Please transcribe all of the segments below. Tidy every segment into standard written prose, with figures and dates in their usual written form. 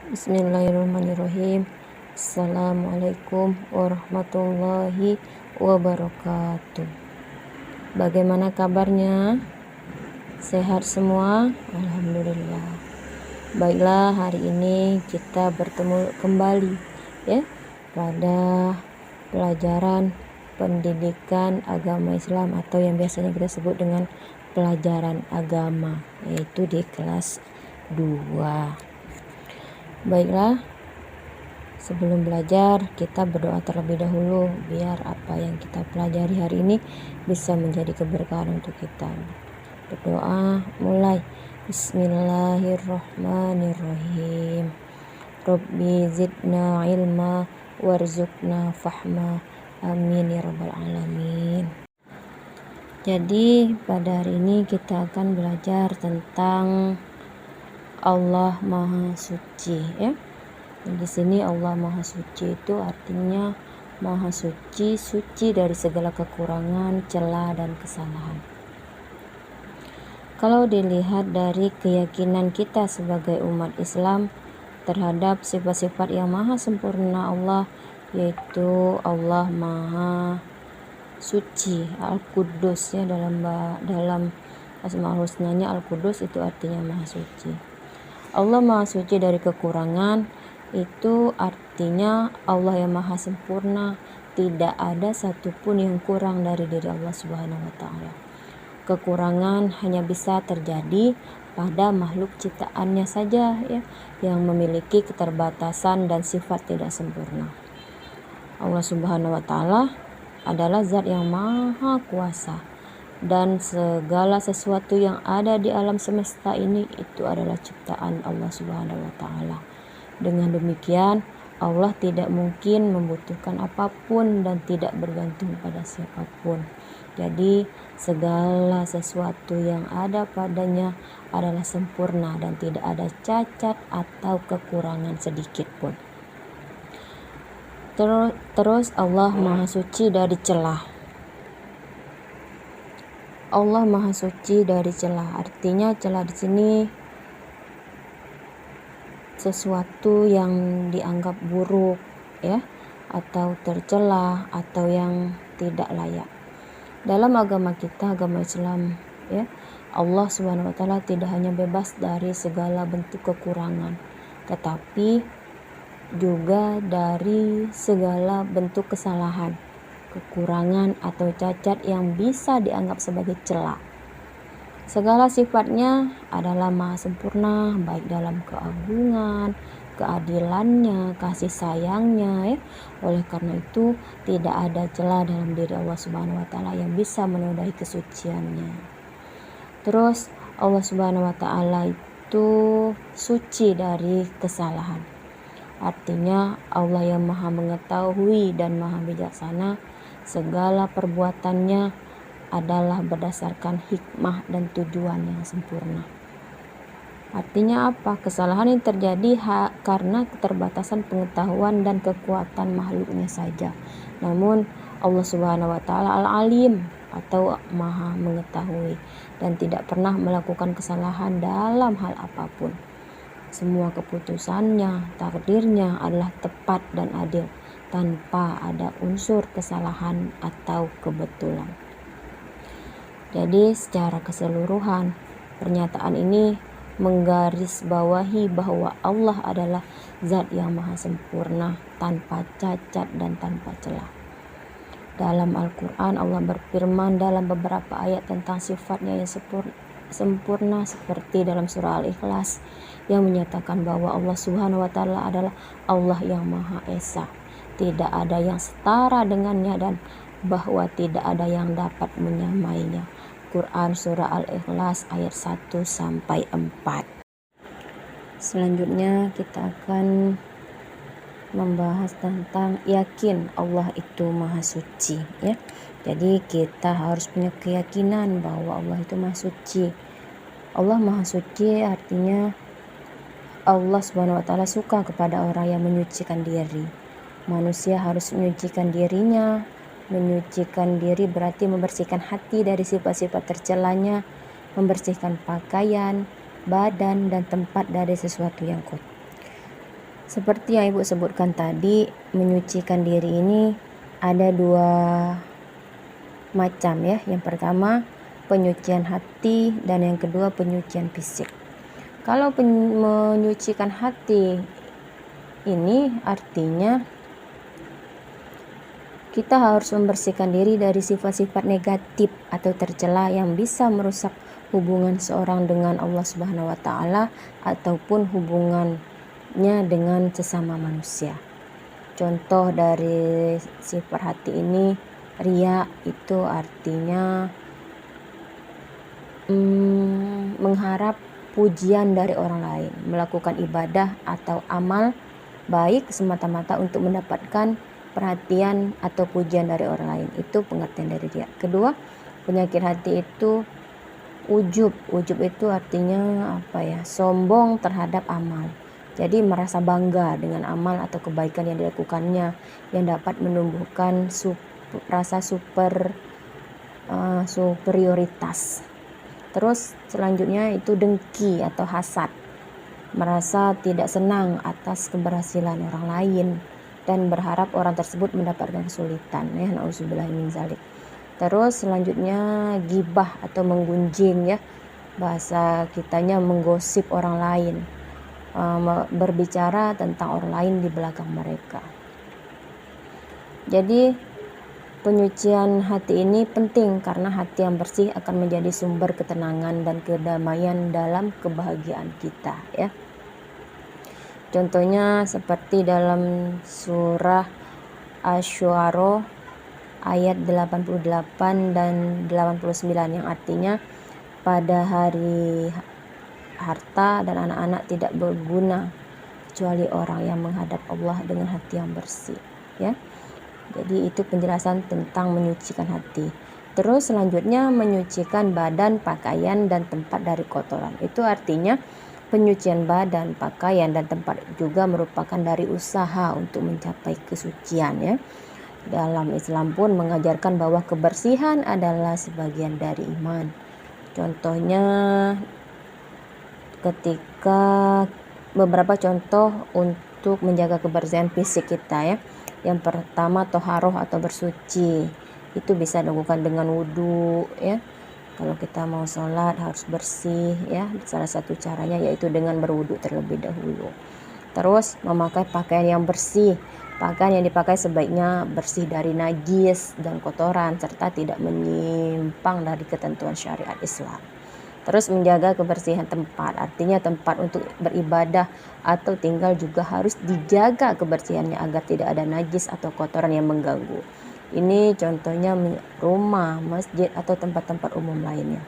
Bismillahirrahmanirrahim. Assalamualaikum warahmatullahi wabarakatuh. Bagaimana kabarnya? Sehat semua? Alhamdulillah. Baiklah, hari ini kita bertemu kembali ya pada pelajaran pendidikan agama Islam atau yang biasanya kita sebut dengan pelajaran agama, yaitu di kelas 2. Baiklah, sebelum belajar kita berdoa terlebih dahulu biar apa yang kita pelajari hari ini bisa menjadi keberkahan untuk kita. Berdoa mulai. Bismillahirrahmanirrahim. Rabbi zidna ilma warzuqna fahma. Amin ya rabbal alamin. Jadi pada hari ini kita akan belajar tentang Allah Maha Suci ya. Di sini Allah Maha Suci itu artinya Maha Suci, suci dari segala kekurangan, celah dan kesalahan. Kalau dilihat dari keyakinan kita sebagai umat Islam terhadap sifat-sifat yang maha sempurna Allah, yaitu Allah Maha Suci, Al-Quddus ya, dalam Asmaul Husnanya Al-Quddus itu artinya Maha Suci. Allah Maha Suci dari kekurangan itu artinya Allah yang maha sempurna, tidak ada satupun yang kurang dari diri Allah Subhanahu wa taala. Kekurangan hanya bisa terjadi pada makhluk ciptaannya saja ya, yang memiliki keterbatasan dan sifat tidak sempurna. Allah Subhanahu wa taala adalah zat yang maha kuasa, dan segala sesuatu yang ada di alam semesta ini itu adalah ciptaan Allah Subhanahu wa taala. Dengan demikian, Allah tidak mungkin membutuhkan apapun dan tidak bergantung pada siapapun. Jadi, segala sesuatu yang ada padanya adalah sempurna dan tidak ada cacat atau kekurangan sedikit pun. Terus Allah Maha Suci dari celah. Allah Maha Suci dari celah, artinya celah di sini sesuatu yang dianggap buruk ya, atau tercela atau yang tidak layak. Dalam agama kita, agama Islam ya, Allah Subhanahu wa taala tidak hanya bebas dari segala bentuk kekurangan, tetapi juga dari segala bentuk kesalahan, kekurangan atau cacat yang bisa dianggap sebagai celah. Segala sifatnya adalah maha sempurna, baik dalam keagungan, keadilannya, kasih sayangnya ya. Oleh karena itu tidak ada celah dalam diri Allah Subhanahu wa taala yang bisa menodai kesuciannya. Terus Allah Subhanahu wa taala itu suci dari kesalahan. Artinya Allah yang maha mengetahui dan maha bijaksana, segala perbuatannya adalah berdasarkan hikmah dan tujuan yang sempurna. Artinya apa? Kesalahan yang terjadi karena keterbatasan pengetahuan dan kekuatan makhluknya saja. Namun Allah Subhanahu wa taala Al-Alim atau maha mengetahui dan tidak pernah melakukan kesalahan dalam hal apapun. Semua keputusannya, takdirnya adalah tepat dan adil tanpa ada unsur kesalahan atau kebetulan. Jadi secara keseluruhan pernyataan ini menggarisbawahi bahwa Allah adalah zat yang maha sempurna, tanpa cacat dan tanpa celah. Dalam Al-Quran Allah berfirman dalam beberapa ayat tentang sifatnya yang sempurna seperti dalam surah Al-Ikhlas yang menyatakan bahwa Allah Subhanahu wa taala adalah Allah yang Maha Esa, tidak ada yang setara dengannya dan bahwa tidak ada yang dapat menyamainya. Quran surah Al-Ikhlas ayat 1 sampai 4. Selanjutnya kita akan membahas tentang yakin Allah itu Maha Suci ya. Jadi kita harus punya keyakinan bahwa Allah itu Maha Suci. Allah Maha Suci artinya Allah Subhanahu wa taala suka kepada orang yang menyucikan diri. Manusia harus menyucikan dirinya. Menyucikan diri berarti membersihkan hati dari sifat-sifat tercelanya, membersihkan pakaian, badan dan tempat dari sesuatu yang kotor. Seperti yang Ibu sebutkan tadi, menyucikan diri ini ada dua macam ya. Yang pertama penyucian hati dan yang kedua penyucian fisik. Kalau menyucikan hati ini artinya kita harus membersihkan diri dari sifat-sifat negatif atau tercela yang bisa merusak hubungan seorang dengan Allah Subhanahu wa taala ataupun hubungannya dengan sesama manusia. Contoh dari sifat hati ini, riya, itu artinya mengharap pujian dari orang lain, melakukan ibadah atau amal baik semata-mata untuk mendapatkan perhatian atau pujian dari orang lain. Itu pengertian dari riya. Kedua, penyakit hati itu ujub. Ujub itu artinya sombong terhadap amal. Jadi merasa bangga dengan amal atau kebaikan yang dilakukannya, yang dapat menumbuhkan rasa superioritas. Terus selanjutnya itu dengki atau hasad, merasa tidak senang atas keberhasilan orang lain dan berharap orang tersebut mendapatkan kesulitan. Nauzubillah min zalik. Terus selanjutnya gibah atau menggunjing ya, bahasa kitanya menggosip orang lain, berbicara tentang orang lain di belakang mereka. Jadi penyucian hati ini penting karena hati yang bersih akan menjadi sumber ketenangan dan kedamaian dalam kebahagiaan kita ya. Contohnya seperti dalam surah Asy-Syu'ara ayat 88 dan 89 yang artinya pada hari harta dan anak-anak tidak berguna kecuali orang yang menghadap Allah dengan hati yang bersih ya. Jadi itu penjelasan tentang menyucikan hati. Terus selanjutnya menyucikan badan, pakaian dan tempat dari kotoran. Itu artinya penyucian badan, pakaian dan tempat juga merupakan dari usaha untuk mencapai kesucian ya. Dalam Islam pun mengajarkan bahwa kebersihan adalah sebagian dari iman. Contohnya ketika beberapa contoh untuk menjaga kebersihan fisik kita ya. Yang pertama toharoh atau bersuci, itu bisa dilakukan dengan wudhu ya. Kalau kita mau sholat harus bersih ya. Salah satu caranya yaitu dengan berwudhu terlebih dahulu. Terus memakai pakaian yang bersih. Pakaian yang dipakai sebaiknya bersih dari najis dan kotoran serta tidak menyimpang dari ketentuan syariat Islam. Terus menjaga kebersihan tempat, artinya tempat untuk beribadah atau tinggal juga harus dijaga kebersihannya agar tidak ada najis atau kotoran yang mengganggu. Ini contohnya rumah, masjid atau tempat-tempat umum lainnya.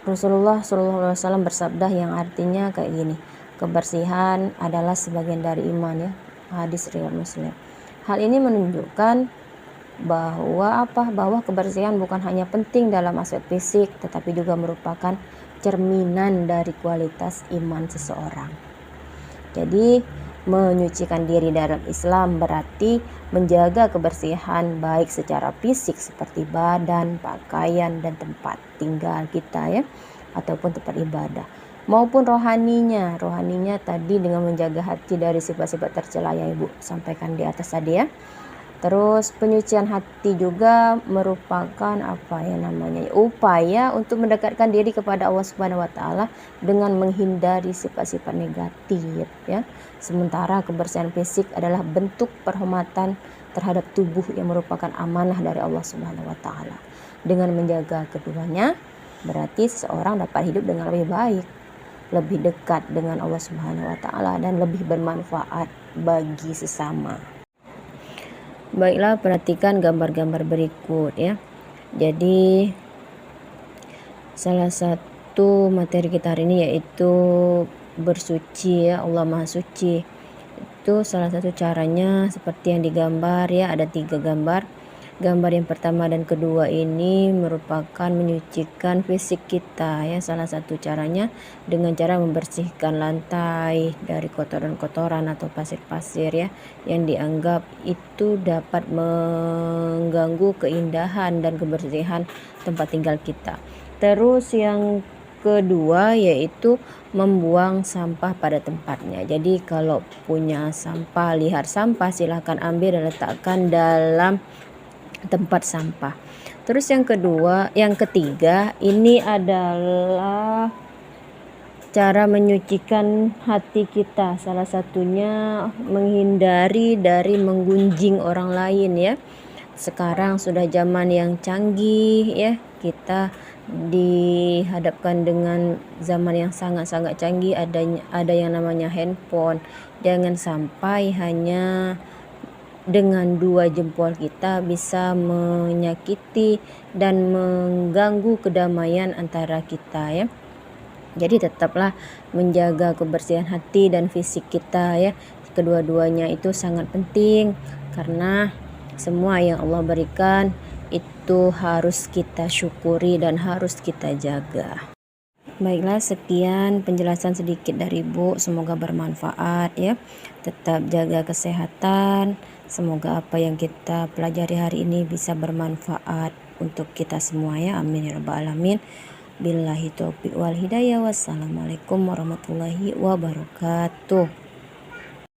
Rasulullah SAW bersabda yang artinya kayak gini, kebersihan adalah sebagian dari iman ya. Hadis riwayat Muslim. Hal ini menunjukkan bahwa kebersihan bukan hanya penting dalam aspek fisik tetapi juga merupakan cerminan dari kualitas iman seseorang. Jadi menyucikan diri dalam Islam berarti menjaga kebersihan baik secara fisik seperti badan, pakaian dan tempat tinggal kita ya, ataupun tempat ibadah, maupun rohaninya tadi dengan menjaga hati dari sifat-sifat tercela yang Ibu sampaikan di atas tadi ya. Terus penyucian hati juga merupakan upaya untuk mendekatkan diri kepada Allah Subhanahu wa taala dengan menghindari sifat-sifat negatif ya. Sementara kebersihan fisik adalah bentuk penghormatan terhadap tubuh yang merupakan amanah dari Allah Subhanahu wa taala. Dengan menjaga keduanya berarti seseorang dapat hidup dengan lebih baik, lebih dekat dengan Allah Subhanahu wa taala dan lebih bermanfaat bagi sesama. Baiklah, perhatikan gambar-gambar berikut ya. Jadi salah satu materi kita hari ini yaitu bersuci ya, Allah Maha Suci. Itu salah satu caranya seperti yang digambar ya, ada 3 gambar. Gambar yang pertama dan kedua ini merupakan menyucikan fisik kita ya. Salah satu caranya dengan cara membersihkan lantai dari kotoran-kotoran atau pasir-pasir ya, yang dianggap itu dapat mengganggu keindahan dan kebersihan tempat tinggal kita. Terus yang kedua yaitu membuang sampah pada tempatnya. Jadi kalau punya sampah, lihat sampah, silahkan ambil dan letakkan dalam tempat sampah. Terus yang ketiga ini adalah cara menyucikan hati kita. Salah satunya menghindari dari menggunjing orang lain ya. Sekarang sudah zaman yang canggih ya. Kita dihadapkan dengan zaman yang sangat-sangat canggih, ada yang namanya handphone. Jangan sampai hanya dengan 2 jempol kita bisa menyakiti dan mengganggu kedamaian antara kita ya. Jadi tetaplah menjaga kebersihan hati dan fisik kita ya. Kedua-duanya itu sangat penting karena semua yang Allah berikan itu harus kita syukuri dan harus kita jaga. Baiklah, sekian penjelasan sedikit dari Ibu, semoga bermanfaat ya. Tetap jaga kesehatan, semoga apa yang kita pelajari hari ini bisa bermanfaat untuk kita semua ya, amin ya rabbal alamin. Billahi taufiq wal hidayah, wassalamualaikum warahmatullahi wabarakatuh.